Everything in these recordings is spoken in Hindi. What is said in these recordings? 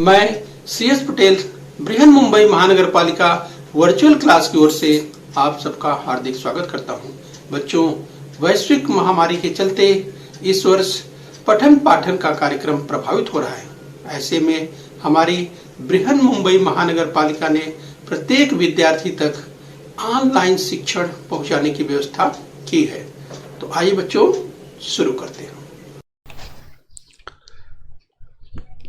मैं CS पटेल बृहन मुंबई महानगर पालिका वर्चुअल क्लास की ओर से आप सबका हार्दिक स्वागत करता हूं। बच्चों, वैश्विक महामारी के चलते इस वर्ष पठन पाठन का कार्यक्रम प्रभावित हो रहा है। ऐसे में हमारी बृहन मुंबई महानगर पालिका ने प्रत्येक विद्यार्थी तक ऑनलाइन शिक्षण पहुंचाने की व्यवस्था की है। तो आइए बच्चों शुरू करते हैं।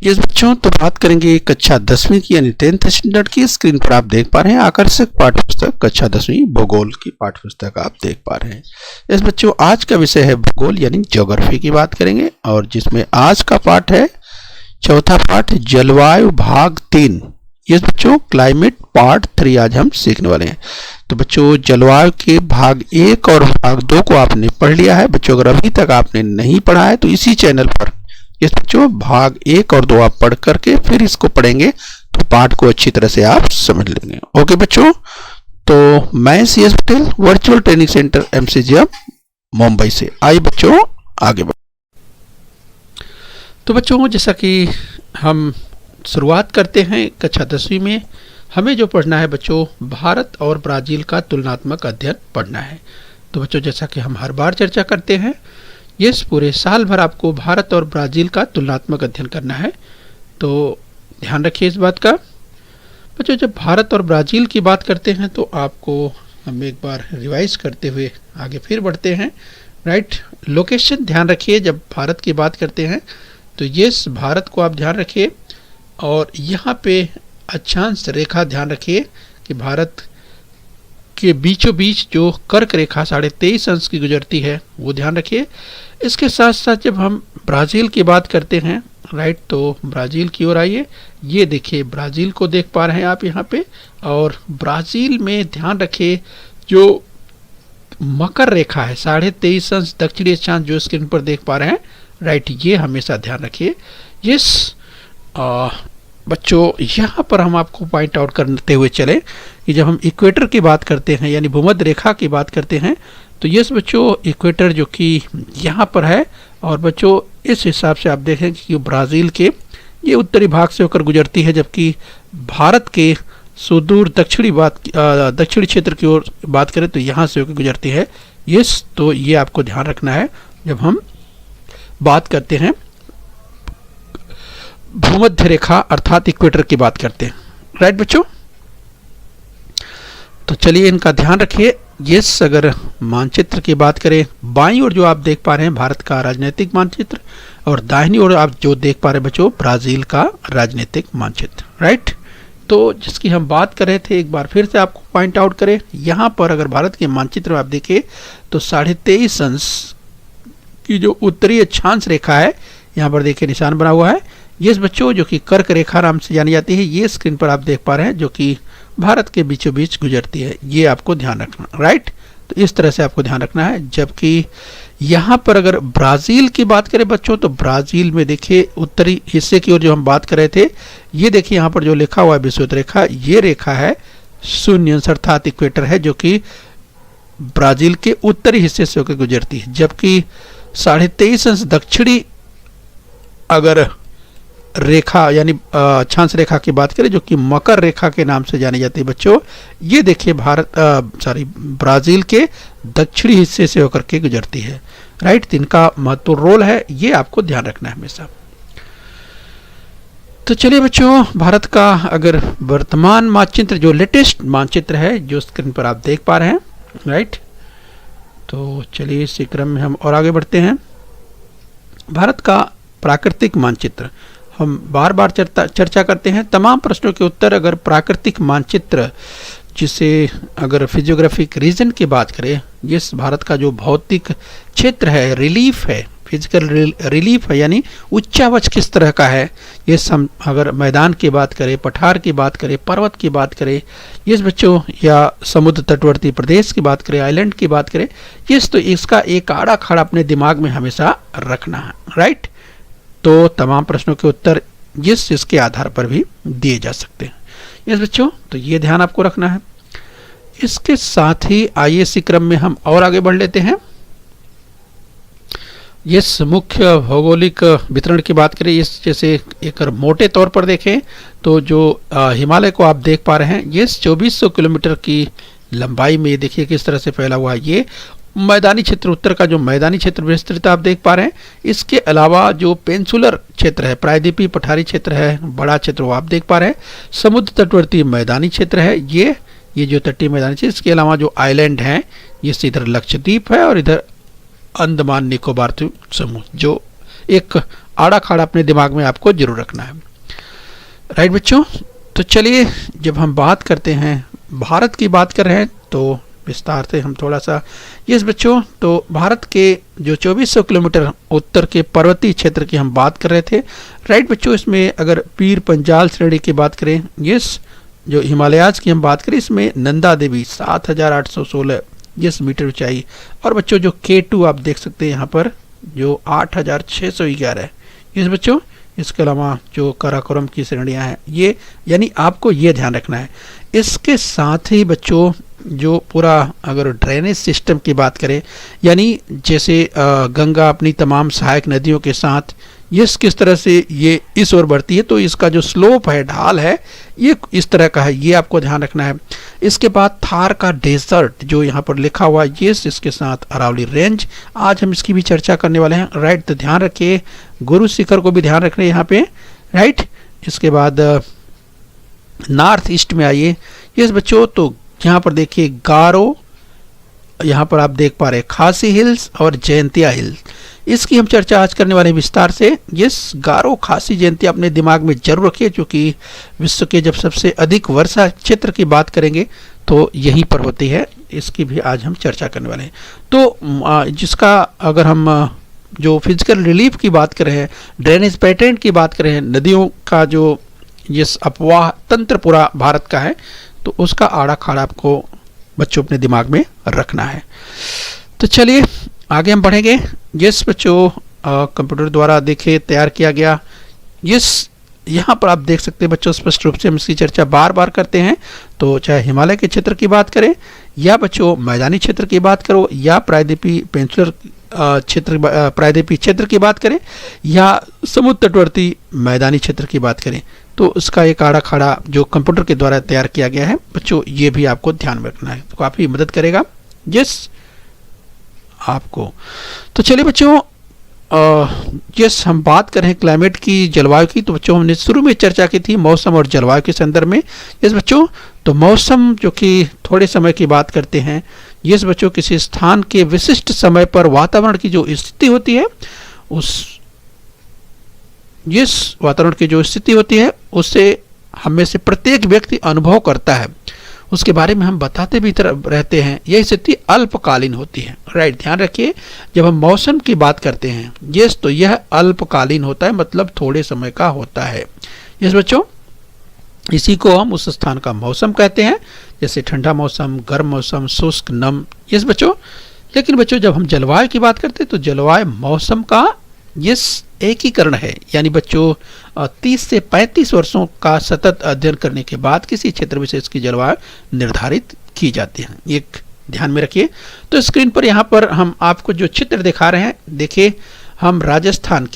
यस बच्चों, तो बात करेंगे कक्षा 10वीं की यानी 10th स्टैंडर्ड की। स्क्रीन पर आप देख पा रहे हैं आकर्षक पाठ्य पुस्तक कक्षा 10वीं भूगोल की पाठ्य पुस्तक आप देख पा रहे हैं। यस बच्चों, आज का विषय है भूगोल यानी ज्योग्राफी की बात करेंगे और जिसमें आज का पाठ है चौथा पाठ जलवायु भाग 3। यस बच्चों, क्लाइमेट पार्ट 3 आज हम सीखने वाले हैं। तो बच्चों, जलवायु के भाग 1 और भाग 2 को आपने पढ़ लिया है। बच्चों, अगर अभी तक आपने नहीं पढ़ा है तो इसी चैनल पर इस बच्चों भाग 1 और 2 आप पढ़ करके फिर इसको पढ़ेंगे तो पाठ को अच्छी तरह से आप समझ लेंगे। ओके बच्चों, तो मैं CS Patel virtual training centre MCGM Mumbai से। आइए बच्चों आगे बढ़। तो बच्चों, जैसा कि हम शुरुआत करते हैं कक्षा 10वीं में, हमें जो पढ़ना है बच्चों भारत और ब्राज़ील का तुलनात्मक अध्ययन पढ़ना है। तो बच्चों, जैसा कि हम हर बार चर्चा करते हैं, इस पूरे साल भर आपको भारत और ब्राज़ील का तुलनात्मक अध्ययन करना है। तो ध्यान रखिए इस बात का। बच्चों, जब भारत और ब्राज़ील की बात करते हैं तो आपको हम एक बार रिवाइज करते हुए आगे फिर बढ़ते हैं। राइट, लोकेशन ध्यान रखिए। जब भारत की बात करते हैं तो ये भारत को आप ध्यान रखिए और यहाँ पे अक्षांश रेखा ध्यान रखिए कि भारत के बीचों बीच जो कर्क रेखा 23.5 अंश की गुजरती है वो ध्यान रखिए। इसके साथ साथ जब हम ब्राज़ील की बात करते हैं, राइट, तो ब्राज़ील की ओर आइए। ये देखिए ब्राज़ील को देख पा रहे हैं आप यहाँ पे, और ब्राज़ील में ध्यान रखिए जो मकर रेखा है 23.5 अंश दक्षिणी अक्षांश जो स्क्रीन पर देख पा रहे हैं, राइट, ये हमेशा ध्यान रखिए। यस बच्चों, यहाँ पर हम आपको पॉइंट आउट करते हुए चले कि जब हम इक्वेटर की बात करते हैं यानी भूमध्य रेखा की बात करते हैं तो यस बच्चों, इक्वेटर जो कि यहाँ पर है, और बच्चों इस हिसाब से आप देखें कि ब्राज़ील के ये उत्तरी भाग से होकर गुजरती है, जबकि भारत के सुदूर दक्षिणी क्षेत्र की ओर बात करें तो यहाँ से होकर गुजरती है। यस, तो ये आपको ध्यान रखना है जब हम बात करते हैं भूमध्य रेखा अर्थात इक्वेटर की बात करते हैं। राइट बच्चों, तो चलिए इनका ध्यान रखिए। यस, अगर मानचित्र की बात करें, बाईं ओर जो आप देख पा रहे हैं भारत का राजनीतिक मानचित्र और दाहिनी ओर आप जो देख पा रहे हैं बच्चों ब्राज़ील का राजनीतिक मानचित्र। राइट, तो जिसकी हम बात कर रहे थे एक बार फिर से आपको पॉइंट आउट करें। यहाँ पर अगर भारत के मानचित्र में आप देखें तो 23.5 अंश की जो उत्तरी अक्षांश रेखा है यहाँ पर देखिए निशान बना हुआ है। ये बच्चों जो कि कर्क रेखा नाम से जानी जाती है, ये स्क्रीन पर आप देख पा रहे हैं जो कि भारत के बीचों बीच गुजरती है। ये आपको ध्यान रखना। राइट, तो इस तरह से आपको ध्यान रखना है। जबकि यहाँ पर अगर ब्राज़ील की बात करें बच्चों तो ब्राज़ील में देखिए उत्तरी हिस्से की ओर जो हम बात कर रहे थे, ये देखिए यहाँ पर जो लिखा हुआ है विषुवत रेखा, ये रेखा है शून्य अंश अर्थात इक्वेटर है जो कि ब्राज़ील के उत्तरी हिस्से से होकर गुजरती है। जबकि 23.5 अंश दक्षिणी अगर रेखा यानी अक्षांश रेखा की बात करें जो कि मकर रेखा के नाम से जानी जाती है बच्चों, ये देखिए ब्राज़ील के दक्षिणी हिस्से से होकर के गुजरती है। राइट, इनका महत्वपूर्ण रोल है, ये आपको ध्यान रखना है हमेशा। तो चलिए बच्चों, भारत का अगर वर्तमान मानचित्र जो लेटेस्ट मानचित्र है जो स्क्रीन पर आप देख पा रहे हैं, राइट, तो चलिए इसी क्रम में हम और आगे बढ़ते हैं। भारत का प्राकृतिक मानचित्र हम बार बार चर्चा करते हैं। तमाम प्रश्नों के उत्तर अगर प्राकृतिक मानचित्र जिसे अगर फिजियोग्राफिक रीजन की बात करें, जिस भारत का जो भौतिक क्षेत्र है, रिलीफ है, फिजिकल रिलीफ है यानी उच्चावच किस तरह का है, ये अगर मैदान की बात करें, पठार की बात करें, पर्वत की बात करें, ये बच्चों या समुद्र तटवर्ती प्रदेश की बात करें, आइलैंड की बात करें, तो इसका एक आड़ा खड़ा अपने दिमाग में हमेशा रखना है। राइट, तो तमाम प्रश्नों के उत्तर इसके आधार पर भी दिए जा सकते हैं। यस बच्चों, तो ये ध्यान आपको रखना है। इसके साथ ही आइए इसी क्रम में हम और आगे बढ़ लेते हैं। इस मुख्य भौगोलिक वितरण की बात करें, इस जैसे एक मोटे तौर पर देखें तो जो हिमालय को आप देख पा रहे हैं, ये 2400 किलोमीटर की लंबाई में देखिए किस तरह से फैला हुआ है। ये मैदानी क्षेत्र, उत्तर का जो मैदानी क्षेत्र विस्तृत आप देख पा रहे हैं। इसके अलावा जो पेंसुलर क्षेत्र है, प्रायद्वीपीय पठारी क्षेत्र है, बड़ा क्षेत्र वो आप देख पा रहे हैं। समुद्र तटवर्ती मैदानी क्षेत्र है ये जो तटीय मैदानी क्षेत्र। इसके अलावा जो आइलैंड हैं, ये इधर लक्षद्वीप है और इधर अंडमान निकोबार द्वीप समूह। जो एक आड़ा खाड़ा अपने दिमाग में आपको जरूर रखना है। राइट बच्चों, तो चलिए जब हम बात करते हैं, भारत की बात कर रहे हैं तो विस्तार से हम थोड़ा सा, यस बच्चों, तो भारत के जो 2400 किलोमीटर उत्तर के पर्वतीय क्षेत्र की हम बात कर रहे थे। राइट बच्चों, इसमें अगर पीर पंजाल श्रेणी की बात करें, यस, जो हिमालयाज की हम बात करें, इसमें नंदा देवी 7816 यस मीटर ऊंचाई, और बच्चों जो K2 आप देख सकते हैं यहाँ पर जो 8611 है। यस बच्चों, इसके अलावा जो काराकोरम की श्रेणियाँ हैं, ये यानी आपको ये ध्यान रखना है। इसके साथ ही बच्चों जो पूरा अगर ड्रेनेज सिस्टम की बात करें, यानी जैसे गंगा अपनी तमाम सहायक नदियों के साथ ये किस तरह से ये इस ओर बढ़ती है, तो इसका जो स्लोप है, ढाल है, ये इस तरह का है, ये आपको ध्यान रखना है। इसके बाद थार का डेजर्ट जो यहाँ पर लिखा हुआ है, ये इसके साथ अरावली रेंज, आज हम इसकी भी चर्चा करने वाले हैं। राइट, तो ध्यान रखिए, गुरु शिखर को भी ध्यान रखना यहाँ पे। राइट, इसके बाद नॉर्थ ईस्ट में आइए। यस बच्चों, तो यहाँ पर देखिए गारो, यहाँ पर आप देख पा रहे हैं खासी हिल्स और जयंतिया हिल्स, इसकी हम चर्चा आज करने वाले हैं विस्तार से। यस, गारो, खासी, जयंतिया अपने दिमाग में जरूर रखिए, क्योंकि विश्व के जब सबसे अधिक वर्षा क्षेत्र की बात करेंगे तो यहीं पर होती है, इसकी भी आज हम चर्चा करने वाले हैं। तो जिसका अगर हम जो फिजिकल रिलीफ की बात कर रहे हैं, ड्रेनेज पैटर्न की बात कर रहे हैं, नदियों का जो ये अपवाह तंत्र पूरा भारत का है, तो उसका आड़ा खाड़ा आपको बच्चों अपने दिमाग में रखना है। तो चलिए आगे हम बढ़ेंगे। यस बच्चों, कंप्यूटर द्वारा देखे तैयार किया गया, यस, यहाँ पर आप देख सकते हैं बच्चों, स्पष्ट रूप से हम इसकी चर्चा बार बार करते हैं। तो चाहे हिमालय के क्षेत्र की बात करें, या बच्चों मैदानी क्षेत्र की बात करो, या प्रायद्वीपीय पेंसुलर क्षेत्र, प्रायद्वीपीय क्षेत्र की बात करें, या समुद्र तटवर्ती मैदानी क्षेत्र की बात करें, तो उसका एक आड़ा खाड़ा जो कंप्यूटर के द्वारा तैयार किया गया है बच्चों, ये भी आपको ध्यान में रखना है, तो काफ़ी मदद करेगा यस आपको। तो चलिए बच्चों, यस, हम बात करें क्लाइमेट की, जलवायु की, तो बच्चों हमने शुरू में चर्चा की थी मौसम और जलवायु के संदर्भ में। यस बच्चों, तो मौसम जो कि थोड़े समय की बात करते हैं, यस बच्चों, किसी स्थान के विशिष्ट समय पर वातावरण की जो स्थिति होती है, उस जिस वातावरण की जो स्थिति होती है उससे हम में से प्रत्येक व्यक्ति अनुभव करता है, उसके बारे में हम बताते भी रहते हैं। यह स्थिति अल्पकालीन होती है। राइट, ध्यान रखिए, जब हम मौसम की बात करते हैं यस, तो यह अल्पकालीन होता है, मतलब थोड़े समय का होता है। यस बच्चों, इसी को हम उस स्थान का मौसम कहते हैं, जैसे ठंडा मौसम, गर्म मौसम, शुष्क, नम। यस बच्चों, लेकिन बच्चों जब हम जलवायु की बात करते हैं तो जलवायु मौसम का यस एकीकरण है, यानी बच्चों 30 से 35 वर्षों का सतत अध्ययन करने के बाद किसी क्षेत्र विशेष की जलवायु निर्धारित की जाती है। एक ध्यान में रखिए। तो स्क्रीन पर यहाँ पर हम आपको जो चित्र दिखा रहे हैं, देखिए हम राजस्थान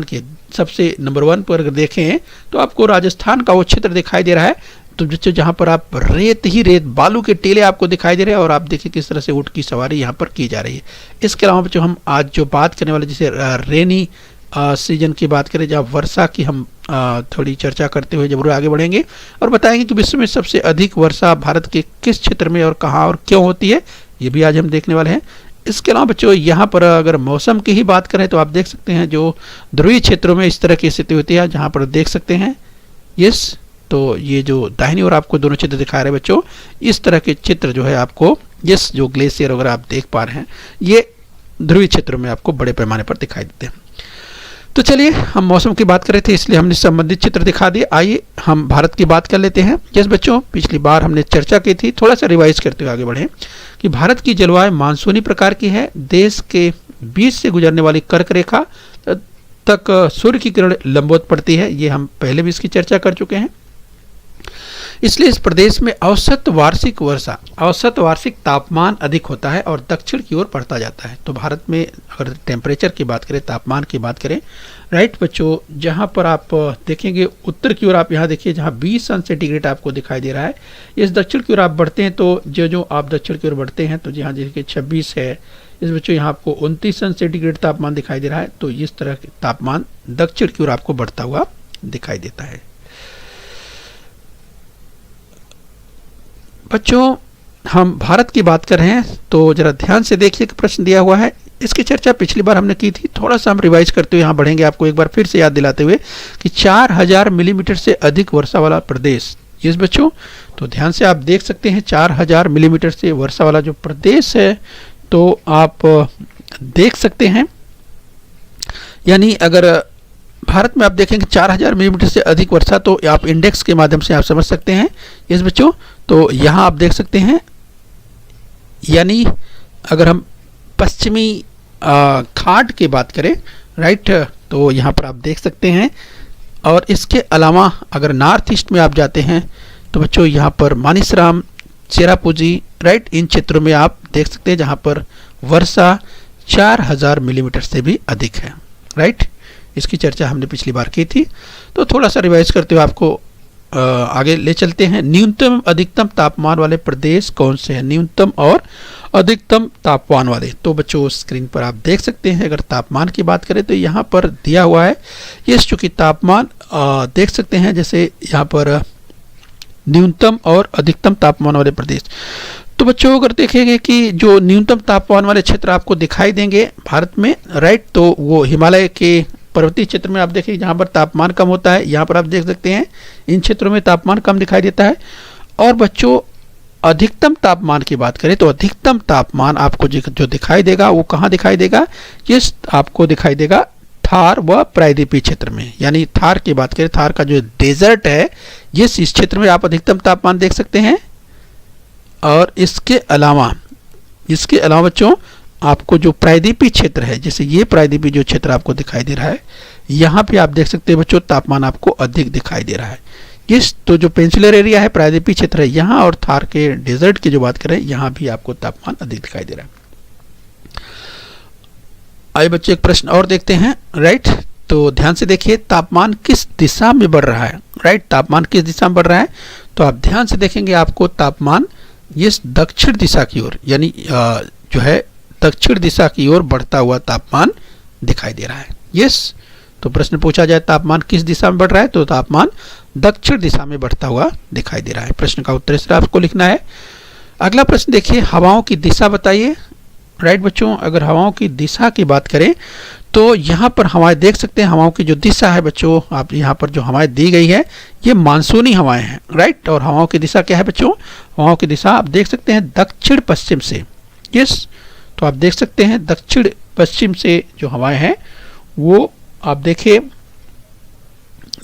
के सबसे नंबर 1 पर अगर देखें तो आपको राजस्थान का वो क्षेत्र दिखाई दे रहा है। तो बच्चों जहाँ पर आप रेत बालू के टीले आपको दिखाई दे रहे हैं, और आप देखिए किस तरह से ऊँट की सवारी यहाँ पर की जा रही है। इसके अलावा बच्चों हम आज जो बात करने वाले, जैसे रेनी सीजन की बात करें, जहाँ वर्षा की हम थोड़ी चर्चा करते हुए जरूर आगे बढ़ेंगे और बताएंगे कि विश्व में सबसे अधिक वर्षा भारत के किस क्षेत्र में और कहाँ और क्यों होती है, ये भी आज हम देखने वाले हैं। इसके अलावा बच्चों यहाँ पर अगर मौसम की ही बात करें तो आप देख सकते हैं जो ध्रुवीय क्षेत्रों में इस तरह की स्थिति होती है, जहाँ पर देख सकते हैं यस, तो ये जो दाहिनी ओर आपको दोनों चित्र दिखा रहे हैं बच्चों, इस तरह के चित्र जो है आपको यस, जो ग्लेशियर वगैरह आप देख पा रहे हैं, ये ध्रुवीय क्षेत्रों में आपको बड़े पैमाने पर दिखाई देते हैं। तो चलिए, हम मौसम की बात कर रहे थे इसलिए हमने संबंधित चित्र दिखा दिए। आइए हम भारत की बात कर लेते हैं। यस बच्चों, पिछली बार हमने चर्चा की थी, थोड़ा सा रिवाइज करते हुए आगे बढ़े कि भारत की जलवायु मानसूनी प्रकार की है। देश के बीच से गुजरने वाली कर्क रेखा तक सूर्य की किरण लंबवत पड़ती है, ये हम पहले भी इसकी चर्चा कर चुके हैं। इसलिए इस प्रदेश में औसत वार्षिक तापमान अधिक होता है और दक्षिण की ओर बढ़ता जाता है। तो भारत में अगर टेम्परेचर की बात करें, तापमान की बात करें, राइट बच्चों, जहाँ पर आप देखेंगे उत्तर की ओर, आप यहाँ देखिए जहाँ 20 अंश सेंटीग्रेड आपको दिखाई दे रहा है, इस दक्षिण की ओर आप बढ़ते हैं तो जो आप दक्षिण की ओर बढ़ते हैं तो यहाँ देखिए 26 है, इस बच्चों यहाँ आपको 29 अंश सेंटीग्रेड तापमान दिखाई दे रहा है। तो इस तरह के तापमान दक्षिण की ओर आपको बढ़ता हुआ दिखाई देता है। बच्चों, हम भारत की बात कर रहे हैं तो जरा ध्यान से देखिए कि प्रश्न दिया हुआ है। इसकी चर्चा पिछली बार हमने की थी, थोड़ा सा हम रिवाइज करते हुए यहाँ बढ़ेंगे, आपको एक बार फिर से याद दिलाते हुए कि 4000 मिलीमीटर से अधिक वर्षा वाला प्रदेश, यस बच्चों, तो ध्यान से आप देख सकते हैं 4000 मिलीमीटर से वर्षा वाला जो प्रदेश है, तो आप देख सकते हैं, यानी अगर भारत में आप देखेंगे 4000 मिलीमीटर से अधिक वर्षा, तो आप इंडेक्स के माध्यम से आप समझ सकते हैं, यस बच्चों, तो यहाँ आप देख सकते हैं, यानी अगर हम पश्चिमी घाट की बात करें, राइट, तो यहाँ पर आप देख सकते हैं। और इसके अलावा अगर नॉर्थ ईस्ट में आप जाते हैं तो बच्चों यहाँ पर मानिसराम, चेरापूंजी, राइट, इन क्षेत्रों में आप देख सकते हैं जहाँ पर वर्षा 4000 मिलीमीटर से भी अधिक है, राइट। इसकी चर्चा हमने पिछली बार की थी, तो थोड़ा सा रिवाइज करते हुए आपको आगे ले चलते हैं। न्यूनतम अधिकतम तापमान वाले प्रदेश कौन से हैं? न्यूनतम और अधिकतम तापमान वाले, तो बच्चों स्क्रीन पर आप देख सकते हैं। अगर तापमान की बात करें तो यहाँ पर दिया हुआ है, ये चूंकि तापमान देख सकते हैं, जैसे यहाँ पर न्यूनतम और अधिकतम तापमान वाले प्रदेश, तो बच्चों अगर देखेंगे कि जो न्यूनतम तापमान वाले क्षेत्र आपको दिखाई देंगे भारत में, राइट, तो वो हिमालय के पर्वतीय क्षेत्र में आप देखिए जहाँ पर तापमान कम होता है, यहाँ पर आप देख सकते हैं इन क्षेत्रों में तापमान कम दिखाई देता है। और बच्चों अधिकतम तापमान की बात करें तो अधिकतम तापमान आपको जो दिखाई देगा वो कहाँ दिखाई देगा? ये आपको दिखाई देगा थार व प्रायद्वीपीय क्षेत्र में। यानी थार की बात करें, थार का जो डेजर्ट है, इस क्षेत्र में आप अधिकतम तापमान देख सकते हैं। और इसके अलावा बच्चों आपको जो प्रायद्वीपीय क्षेत्र है, जैसे ये प्रायद्वीपीय जो क्षेत्र आपको दिखाई दे रहा है, यहाँ पे आप देख सकते हैं बच्चों तापमान आपको अधिक दिखाई दे रहा है। इस तो जो पेंसिलर एरिया है प्रायद्वीपीय क्षेत्र है, यहाँ और थार के डेजर्ट की जो बात करें, यहाँ भी आपको तापमान अधिक दिखाई दे रहा है। आइए बच्चों एक प्रश्न और देखते हैं, राइट, तो ध्यान से देखिए तापमान किस दिशा में बढ़ रहा है, राइट, तापमान किस दिशा में बढ़ रहा है, तो आप ध्यान से देखेंगे आपको तापमान इस दक्षिण दिशा की ओर, यानी जो है दक्षिण दिशा की ओर बढ़ता हुआ तापमान दिखाई दे रहा है। यस, तो प्रश्न पूछा जाए तापमान किस दिशा में बढ़ रहा है, तो तापमान दक्षिण दिशा में बढ़ता हुआ दिखाई दे रहा है। प्रश्न का उत्तर इस तरह आपको लिखना है। अगला प्रश्न देखिए, हवाओं की दिशा बताइए, राइट बच्चों। अगर हवाओं की दिशा की बात करें तो यहाँ पर हवाएं देख सकते हैं, हवाओं की जो दिशा है बच्चों, आप यहाँ पर जो हवाएं दी गई है ये मानसूनी हवाएं हैं, राइट। और हवाओं की दिशा क्या है बच्चों? हवाओं की दिशा आप देख सकते हैं दक्षिण पश्चिम से। यस, तो आप देख सकते हैं दक्षिण पश्चिम से जो हवाएं हैं वो आप देखिए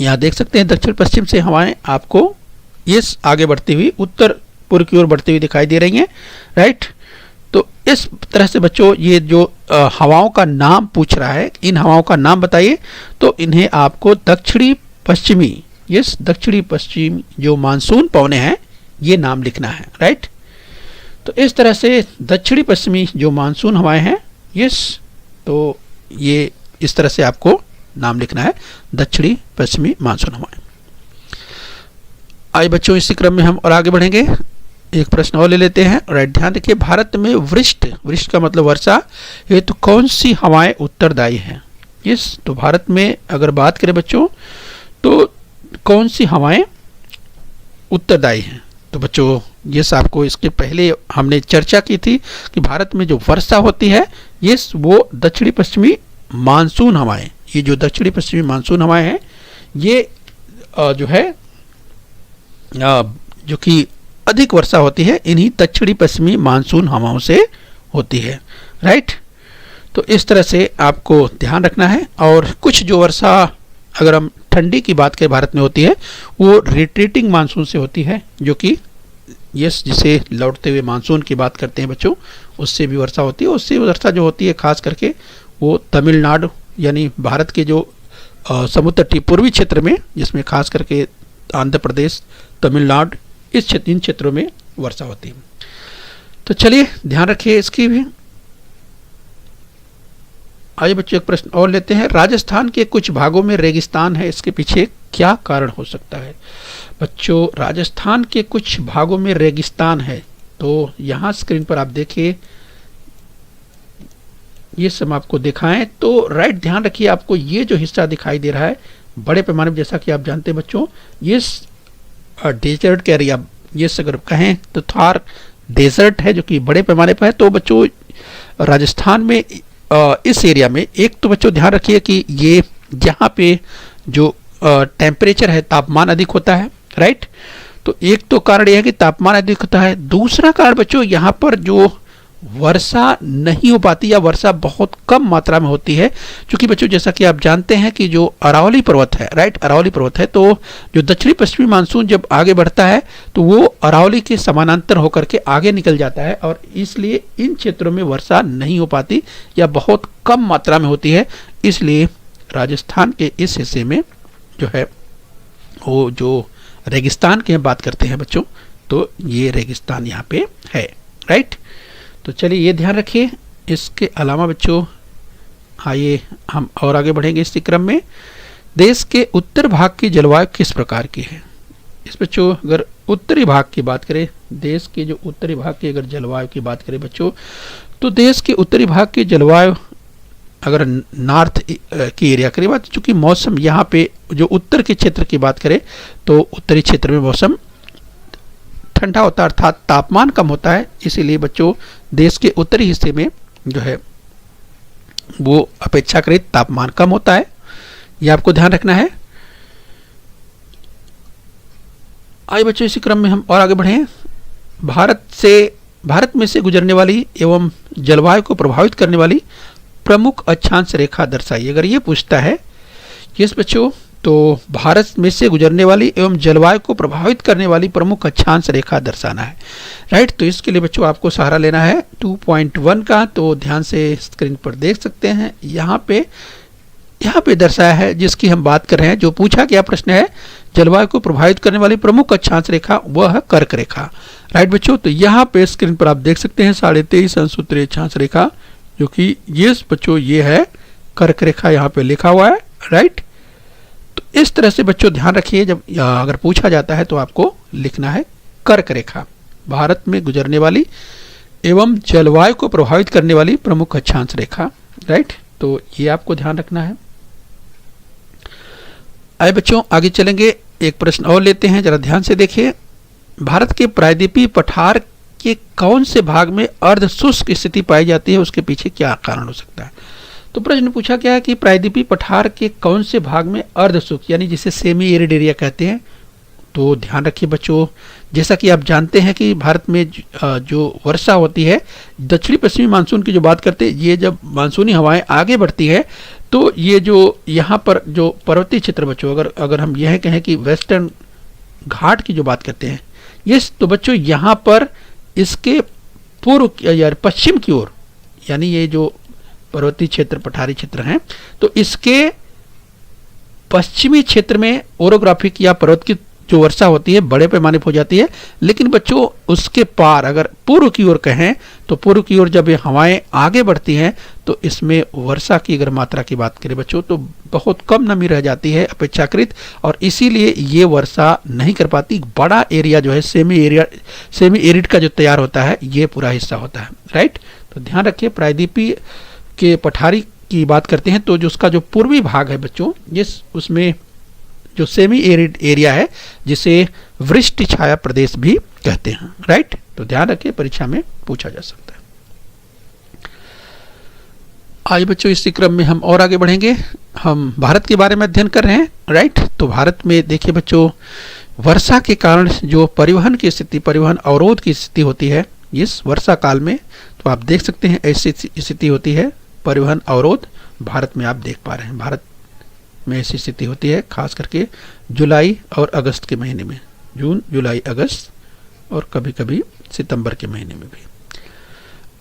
यहाँ देख सकते हैं दक्षिण पश्चिम से हवाएं आपको यस आगे बढ़ती हुई उत्तर पूर्व की ओर बढ़ती हुई दिखाई दे रही हैं, राइट। तो इस तरह से बच्चों ये जो हवाओं का नाम पूछ रहा है, इन हवाओं का नाम बताइए, तो इन्हें आपको दक्षिणी पश्चिमी, यस, दक्षिणी पश्चिम जो मानसून पवने हैं ये नाम लिखना है, राइट। तो इस तरह से दक्षिणी पश्चिमी जो मानसून हवाएं हैं, यस, तो ये इस तरह से आपको नाम लिखना है, दक्षिणी पश्चिमी मानसून हवाएं। आइए बच्चों इसी क्रम में हम और आगे बढ़ेंगे, एक प्रश्न और ले लेते हैं, राइट। ध्यान रखिए, भारत में वृष्टि का मतलब वर्षा हेतु तो कौन सी हवाएं उत्तरदायी हैं? यस, तो भारत में अगर बात करें बच्चों तो कौन सी हवाएं उत्तरदायी हैं? तो बच्चों यस, आपको इसके पहले हमने चर्चा की थी कि भारत में जो वर्षा होती है यस वो दक्षिणी पश्चिमी मानसून हवाएं, ये जो दक्षिणी पश्चिमी मानसून हवाएं हैं ये जो है जो कि अधिक वर्षा होती है इन्हीं दक्षिणी पश्चिमी मानसून हवाओं से होती है, राइट। तो इस तरह से आपको ध्यान रखना है। और कुछ जो वर्षा अगर हम ठंडी की बात करें भारत में होती है वो रिट्रीटिंग मानसून से होती है, जो कि यस जिसे लौटते हुए मानसून की बात करते हैं बच्चों, उससे भी वर्षा होती है। उससे वर्षा जो होती है खास करके वो तमिलनाडु यानी भारत के जो समुद्र तटीय पूर्वी क्षेत्र में, जिसमें खास करके आंध्र प्रदेश, तमिलनाडु इन क्षेत्रों में वर्षा होती है। तो चलिए ध्यान रखिए इसकी भी। आइए बच्चों एक प्रश्न और लेते हैं। राजस्थान के कुछ भागों में रेगिस्तान है, इसके पीछे क्या कारण हो सकता है? बच्चों राजस्थान के कुछ भागों में रेगिस्तान है, तो यहाँ स्क्रीन पर आप देखिए, ये सब आपको दिखाएं तो राइट ध्यान रखिए। आपको ये जो हिस्सा दिखाई दे रहा है बड़े पैमाने पर, जैसा कि आप जानते हैं बच्चों, ये डेजर्ट का एरिया, ये अगर कहें तो थार डेजर्ट है जो कि बड़े पैमाने पर है। तो बच्चों राजस्थान में इस एरिया में एक तो बच्चों ध्यान रखिए कि ये यहाँ पे जो टेम्परेचर है, तापमान अधिक होता है, राइट। तो एक तो कारण यह है कि तापमान अधिक होता है। दूसरा कारण बच्चों यहाँ पर जो वर्षा नहीं हो पाती या वर्षा बहुत कम मात्रा में होती है, क्योंकि बच्चों जैसा कि आप जानते हैं कि जो अरावली पर्वत है, राइट, अरावली पर्वत है, तो जो दक्षिणी पश्चिमी मानसून जब आगे बढ़ता है तो वो अरावली के समानांतर होकर के आगे निकल जाता है, और इसलिए इन क्षेत्रों में वर्षा नहीं हो पाती या बहुत कम मात्रा में होती है। इसलिए राजस्थान के इस हिस्से में जो है वो जो रेगिस्तान की बात करते हैं बच्चों, तो ये रेगिस्तान यहाँ पे है, राइट। तो चलिए ये ध्यान रखिए। इसके अलावा बच्चों आइए हम और आगे बढ़ेंगे इसी क्रम में। देश के उत्तर भाग की जलवायु किस प्रकार की है? इस बच्चों अगर उत्तरी भाग की बात करें, देश के जो उत्तरी भाग की अगर जलवायु की बात करें बच्चों, तो देश के उत्तरी भाग की जलवायु अगर नॉर्थ की एरिया की बात, चूंकि मौसम यहाँ पे जो उत्तर के क्षेत्र की बात करें तो उत्तरी क्षेत्र में मौसम ठंडा होता है, अर्थात तापमान कम होता है। इसीलिए बच्चों देश के उत्तरी हिस्से में जो है वो अपेक्षाकृत तापमान कम होता है, ये आपको ध्यान रखना है। आइए बच्चों इसी क्रम में हम और आगे बढ़ें। भारत में से गुजरने वाली एवं जलवायु को प्रभावित करने वाली प्रमुख अक्षांश रेखा दर्शाइए। अगर ये पूछता है यस बच्चों, तो भारत में से गुजरने वाली एवं जलवायु को प्रभावित करने वाली प्रमुख अक्षांश रेखा दर्शाना है, राइट। तो इसके लिए बच्चों आपको सहारा लेना है 2.1 का। तो ध्यान से स्क्रीन पर देख सकते हैं, यहाँ पे दर्शाया है जिसकी हम बात कर रहे हैं। जो पूछा गया प्रश्न है जलवायु को प्रभावित करने वाली प्रमुख अक्षांश रेखा, वह है कर्क रेखा, राइट बच्चों। तो यहाँ पे स्क्रीन पर आप देख सकते हैं 23.5 अंश उत्तरी अक्षांश रेखा, जो कि ये बच्चों ये है कर्क रेखा, यहाँ पे लिखा हुआ है, राइट। तो इस तरह से बच्चों ध्यान रखिए, जब अगर पूछा जाता है तो आपको लिखना है कर्क रेखा, भारत में गुजरने वाली एवं जलवायु को प्रभावित करने वाली प्रमुख अक्षांश रेखा, राइट। तो ये आपको ध्यान रखना है। आइए बच्चों आगे चलेंगे, एक प्रश्न और लेते हैं, जरा ध्यान से देखिए। भारत के प्रायद्वीपीय पठार के कौन से भाग में अर्ध शुष्क स्थिति पाई जाती है, उसके पीछे क्या कारण हो सकता है? तो प्रश्न पूछा गया है कि प्रायद्वीपीय पठार के कौन से भाग में अर्ध शुष्क यानी जिसे सेमी एरिड एरिया कहते हैं। तो ध्यान रखिए बच्चों, जैसा कि आप जानते हैं कि भारत में जो वर्षा होती है, दक्षिणी पश्चिमी मानसून की जो बात करते हैं, ये जब मानसूनी हवाएं आगे बढ़ती है तो ये जो यहाँ पर जो पर्वतीय क्षेत्र बच्चों, अगर हम यह कहें कि वेस्टर्न घाट की जो बात करते हैं, ये तो बच्चों यहाँ पर इसके पूर्व या पश्चिम की ओर, यानी ये जो पर्वतीय क्षेत्र पठारी क्षेत्र हैं, तो इसके पश्चिमी क्षेत्र में ओरोग्राफिक या पर्वत की जो वर्षा होती है बड़े पैमाने पर हो जाती है। लेकिन बच्चों उसके पार अगर पूर्व की ओर कहें तो पूर्व की ओर जब ये हवाएं आगे बढ़ती हैं तो इसमें वर्षा की अगर मात्रा की बात करें बच्चों तो बहुत कम नमी रह जाती है अपेक्षाकृत, और इसीलिए ये वर्षा नहीं कर पाती। बड़ा एरिया जो है सेमी एरिड का जो तैयार होता है, ये पूरा हिस्सा होता है, राइट। तो ध्यान रखिए, प्रायद्वीपीय के पठारी की बात करते हैं तो जो उसका जो पूर्वी भाग है बच्चों, उसमें जो सेमी एरिड एरिया है जिसे वृष्टि छाया प्रदेश भी कहते हैं, राइट। तो ध्यान रखिए, परीक्षा में पूछा जा सकता है। आइए बच्चों इसी क्रम में हम और आगे बढ़ेंगे। हम भारत के बारे में अध्ययन कर रहे हैं, राइट। तो भारत में देखिए बच्चों, वर्षा के कारण जो परिवहन की स्थिति, परिवहन अवरोध की स्थिति होती है इस वर्षा काल में, तो आप देख सकते हैं ऐसी स्थिति होती है, परिवहन अवरोध भारत में आप देख पा रहे हैं। भारत में ऐसी स्थिति होती है खास करके जुलाई और अगस्त के महीने में, जून जुलाई अगस्त और कभी कभी सितंबर के महीने में भी।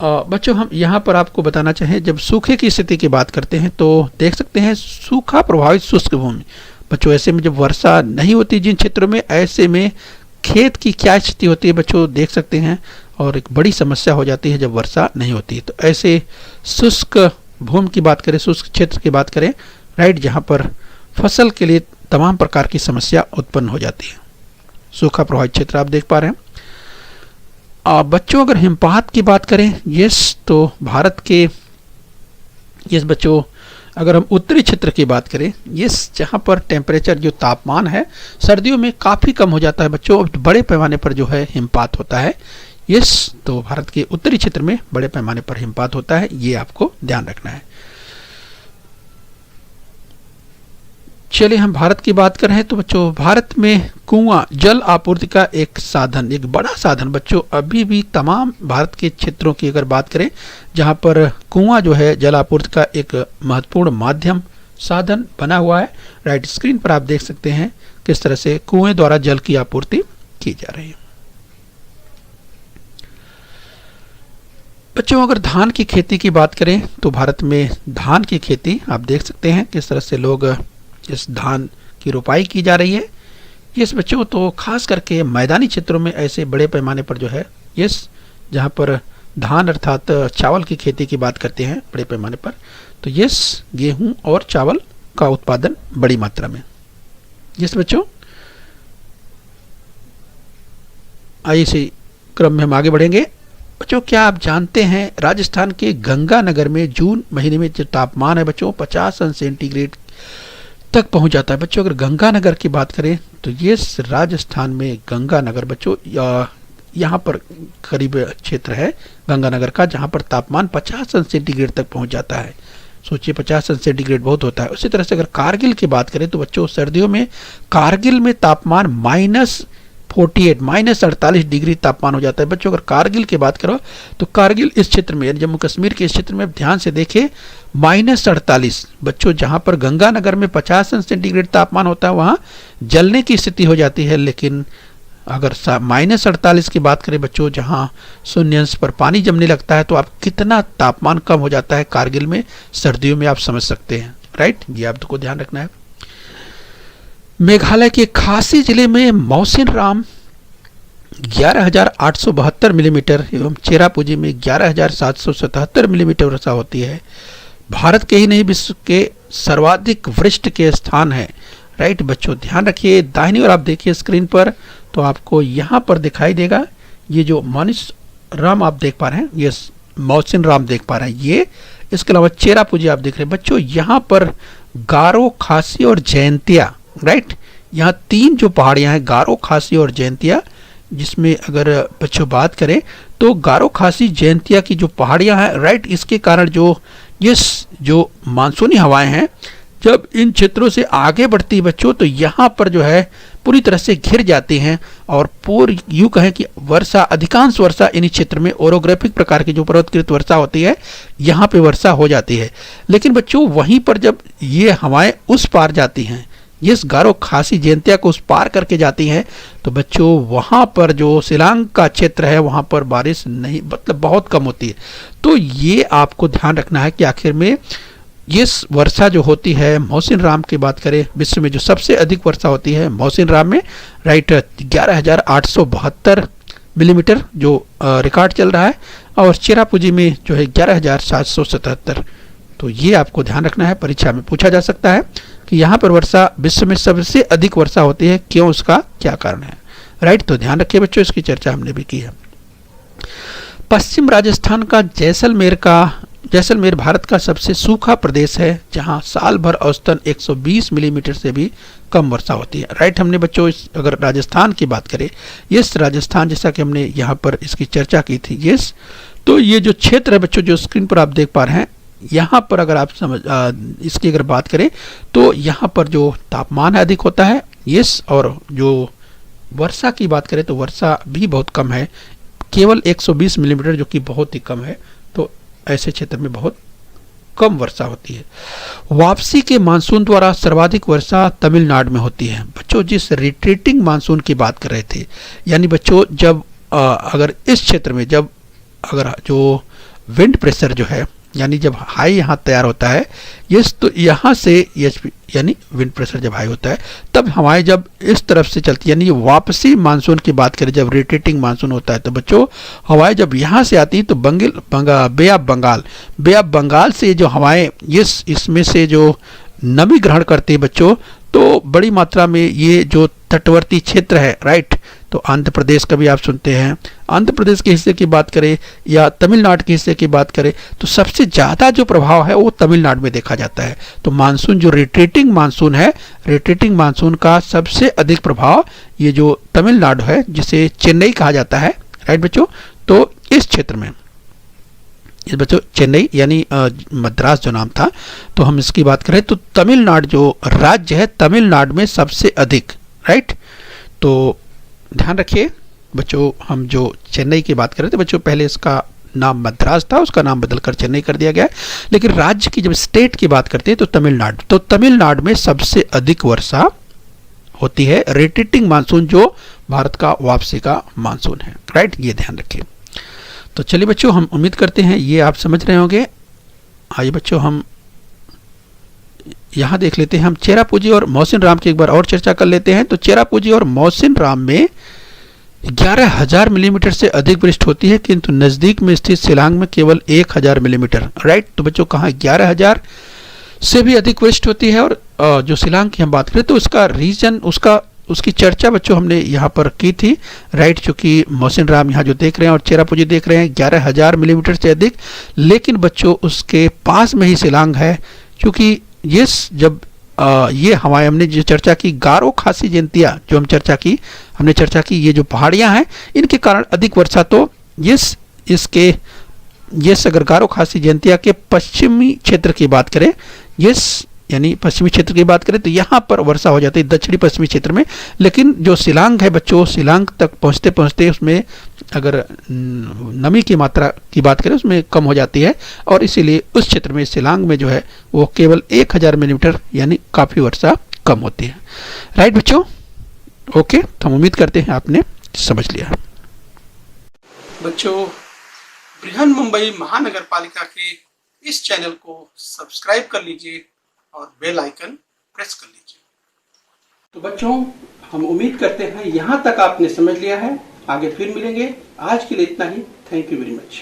बच्चों हम यहाँ पर आपको बताना चाहें, जब सूखे की स्थिति की बात करते हैं तो देख सकते हैं सूखा प्रभावित शुष्क भूमि, बच्चों ऐसे में जब वर्षा नहीं होती जिन क्षेत्रों में, ऐसे में खेत की क्या स्थिति होती है बच्चों देख सकते हैं, और एक बड़ी समस्या हो जाती है जब वर्षा नहीं होती। तो ऐसे शुष्क भूमि की बात करें, शुष्क क्षेत्र की बात करें, राइट, जहाँ पर फसल के लिए तमाम प्रकार की समस्या उत्पन्न हो जाती है। सूखा प्रभावित क्षेत्र आप देख पा रहे हैं। बच्चों अगर हिमपात की बात करें, यस, तो भारत के यस बच्चों अगर हम उत्तरी क्षेत्र की बात करें, यस, जहाँ पर टेम्परेचर जो तापमान है सर्दियों में काफ़ी कम हो जाता है बच्चों, बड़े पैमाने पर जो है हिमपात होता है। यस, तो भारत के उत्तरी क्षेत्र में बड़े पैमाने पर हिमपात होता है, ये आपको ध्यान रखना है। चलिए हम भारत की बात कर रहे हैं, तो बच्चों भारत में कुआं जल आपूर्ति का एक साधन, एक बड़ा साधन बच्चों अभी भी तमाम भारत के क्षेत्रों की अगर बात करें जहां पर कुआं जो है जल आपूर्ति का एक महत्वपूर्ण माध्यम साधन बना हुआ है। राइट, स्क्रीन पर आप देख सकते हैं किस तरह से कुएं द्वारा जल की आपूर्ति की जा रही है। बच्चों अगर धान की खेती की बात करें तो भारत में धान की खेती आप देख सकते हैं किस तरह से लोग इस धान की रोपाई की जा रही है। यस बच्चों, तो खास करके मैदानी क्षेत्रों में ऐसे बड़े पैमाने पर जो है, यस, जहाँ पर धान अर्थात चावल की खेती की बात करते हैं बड़े पैमाने पर, तो यस, गेहूं और चावल का उत्पादन बड़ी मात्रा में। यस बच्चों, आइए इसी क्रम में हम आगे बढ़ेंगे। बच्चों क्या आप जानते हैं राजस्थान के गंगानगर में जून महीने में जो तापमान है बच्चों 50 अंश सेंटीग्रेड तक पहुंच जाता है। बच्चों अगर गंगानगर की बात करें तो ये राजस्थान में गंगानगर बच्चों यहाँ पर करीब क्षेत्र है गंगानगर का जहाँ पर तापमान 50 अंश सेंटीग्रेड तक पहुंच जाता है। सोचिए 50 अंश सेंटीग्रेड बहुत होता है। उसी तरह से अगर कारगिल की बात करें तो बच्चों सर्दियों में कारगिल में तापमान -48 डिग्री तापमान हो जाता है। बच्चों अगर कारगिल की बात करो तो कारगिल इस क्षेत्र में जम्मू कश्मीर के इस क्षेत्र में ध्यान से देखें -48 बच्चों, जहां पर गंगानगर में 50 अंश सेंटीग्रेड तापमान होता है वहां जलने की स्थिति हो जाती है। लेकिन अगर -48 की बात करें बच्चों, जहां 0 अंश पर पानी जमने लगता है, तो आप कितना तापमान कम हो जाता है कारगिल में सर्दियों में आप समझ सकते हैं। राइट, ये आपको ध्यान रखना है। मेघालय के खासी जिले में मौसिनराम 11,872 मिलीमीटर एवं चेरापूंजी में 11,777 मिलीमीटर वर्षा होती है। भारत के ही नहीं विश्व के सर्वाधिक वृष्टि के स्थान है। राइट बच्चों, ध्यान रखिए, दाहिनी ओर आप देखिए स्क्रीन पर तो आपको यहाँ पर दिखाई देगा ये जो मौसिनराम आप देख पा रहे हैं, ये मौसिनराम देख पा रहे हैं, ये इसके अलावा चेरापूंजी आप देख रहे हैं। बच्चों यहाँ पर गारो, खासी और जयंतिया, राइट, यहाँ 3 जो पहाड़ियाँ हैं गारो, खासी और जयंतिया, जिसमें अगर बच्चों बात करें तो गारो, खासी, जयंतिया की जो पहाड़ियाँ हैं, राइट, इसके कारण जो मानसूनी हवाएं हैं जब इन क्षेत्रों से आगे बढ़ती है बच्चों तो यहाँ पर जो है पूरी तरह से घिर जाती हैं और पूरी यूँ कहें कि वर्षा, अधिकांश वर्षा इन्हीं क्षेत्र में ओरोग्राफिक प्रकार की जो पर्वतकृत वर्षा होती है यहाँ पे वर्षा हो जाती है। लेकिन बच्चों वहीं पर जब ये हवाएं उस पार जाती हैं, ये गारो, खासी, जयंतिया को उस पार करके जाती हैं, तो बच्चों वहाँ पर जो शिलांग का क्षेत्र है वहाँ पर बारिश नहीं, मतलब बहुत कम होती है। तो ये आपको ध्यान रखना है कि आखिर में ये वर्षा जो होती है, मौसिनराम की बात करें विश्व में जो सबसे अधिक वर्षा होती है मौसिनराम में, राइट, 11,872 मिलीमीटर जो रिकॉर्ड चल रहा है, और चेरापूंजी में जो है 11,777। तो ये आपको ध्यान रखना है, परीक्षा में पूछा जा सकता है कि यहाँ पर वर्षा विश्व में सबसे अधिक वर्षा होती है, क्यों, उसका क्या कारण है। राइट, तो ध्यान रखिए बच्चों, इसकी चर्चा हमने भी की है। पश्चिम राजस्थान का जैसलमेर भारत का सबसे सूखा प्रदेश है जहां साल भर औसतन 120 मिलीमीटर से भी कम वर्षा होती है। राइट, हमने बच्चों अगर राजस्थान की बात करें, यस राजस्थान, जैसा कि हमने यहाँ पर इसकी चर्चा की थी, यस, तो ये जो क्षेत्र है बच्चों जो स्क्रीन पर आप देख पा रहे हैं, यहाँ पर अगर आप इसकी अगर बात करें तो यहाँ पर जो तापमान अधिक होता है, यस, और जो वर्षा की बात करें तो वर्षा भी बहुत कम है, केवल 120 मिलीमीटर, जो कि बहुत ही कम है। तो ऐसे क्षेत्र में बहुत कम वर्षा होती है। वापसी के मानसून द्वारा सर्वाधिक वर्षा तमिलनाडु में होती है। बच्चों जिस रिट्रीटिंग मानसून की बात कर रहे थे, यानी बच्चों जब अगर इस क्षेत्र में जब अगर जो विंड प्रेशर जो है यानी जब हाई यहाँ तैयार होता है यस, तो यहाँ से EHP यानी विंड प्रेशर जब हाई होता है तब हवाएं जब इस तरफ से चलती है, यानी ये वापसी मानसून की बात करें, जब रोटेटिंग मानसून होता है तो बच्चों हवाएं जब यहाँ से आती हैं तो बे ऑफ बंगाल से जो हवाएं इसमें से जो नमी ग्रहण करती है बच्चों, तो बड़ी मात्रा में ये जो तटवर्ती क्षेत्र है, राइट, तो आंध्र प्रदेश का भी आप सुनते हैं, आंध्र प्रदेश के हिस्से की बात करें या तमिलनाडु के हिस्से की बात करें तो सबसे ज़्यादा जो प्रभाव है वो तमिलनाडु में देखा जाता है। तो मानसून जो रोटेटिंग मानसून है, रोटेटिंग मानसून का सबसे अधिक प्रभाव ये जो तमिलनाडु है जिसे चेन्नई कहा जाता है, राइट बच्चों, तो इस क्षेत्र में इस बच्चों चेन्नई यानी मद्रास जो नाम था, तो हम इसकी बात करें तो तमिलनाडु जो राज्य है तमिलनाडु में सबसे अधिक, राइट। तो ध्यान रखिए बच्चों, हम जो चेन्नई की बात करें तो बच्चों पहले इसका नाम मद्रास था, उसका नाम बदलकर चेन्नई कर दिया गया है, लेकिन राज्य की जब स्टेट की बात करते हैं तो तमिलनाडु, तो तमिलनाडु में सबसे अधिक वर्षा होती है, रोटेटिंग मानसून जो भारत का वापसी का मानसून है, राइट, ये ध्यान रखिए। तो चलिए बच्चों, हम उम्मीद करते हैं ये आप समझ रहे होंगे। आइए बच्चों, हम यहाँ देख लेते हैं, हम चेरापूंजी और मोहसिन राम की एक बार और चर्चा कर लेते हैं। तो चेरापूंजी और मोहसिन राम में 11,000 मिलीमीटर से अधिक वृष्टि होती है, किंतु नज़दीक में स्थित शिलांग में केवल 1,000 मिलीमीटर, राइट। तो बच्चों कहाँ 11,000 से भी अधिक वृष्टि होती है, और जो शिलांग की हम बात करें तो उसका रीजन उसकी चर्चा बच्चों हमने यहाँ पर की थी, राइट, चूँकि मोहसिन राम यहाँ जो देख रहे हैं और चेरापूंजी देख रहे हैं 11,000 मिलीमीटर से अधिक, लेकिन बच्चों उसके पास में ही शिलांग है, क्योंकि जब ये हवाएं हमने जो चर्चा की गारो खासी जयंतिया जो चर्चा की ये जो पहाड़ियाँ हैं इनके कारण अधिक वर्षा, तो अगर गारो खासी जयंतिया के पश्चिमी क्षेत्र की बात करें, यानी पश्चिमी क्षेत्र की बात करें तो यहाँ पर वर्षा हो जाती है दक्षिणी पश्चिमी क्षेत्र में, लेकिन जो शिलांग है बच्चों, शिलांग तक पहुँचते पहुँचते उसमें अगर नमी की मात्रा की बात करें उसमें कम हो जाती है, और इसीलिए उस क्षेत्र में शिलांग में जो है वो केवल 1,000 मिलीमीटर यानी काफ़ी वर्षा कम होती है, राइट बच्चों। ओके, तो हम उम्मीद करते हैं आपने समझ लिया। बच्चों, बृहन मुंबई महानगर पालिका के इस चैनल को सब्सक्राइब कर लीजिए और बेल आइकन प्रेस कर लीजिए। तो बच्चों, हम उम्मीद करते हैं यहाँ तक आपने समझ लिया है। आगे फिर मिलेंगे, आज के लिए इतना ही। Thank you very much.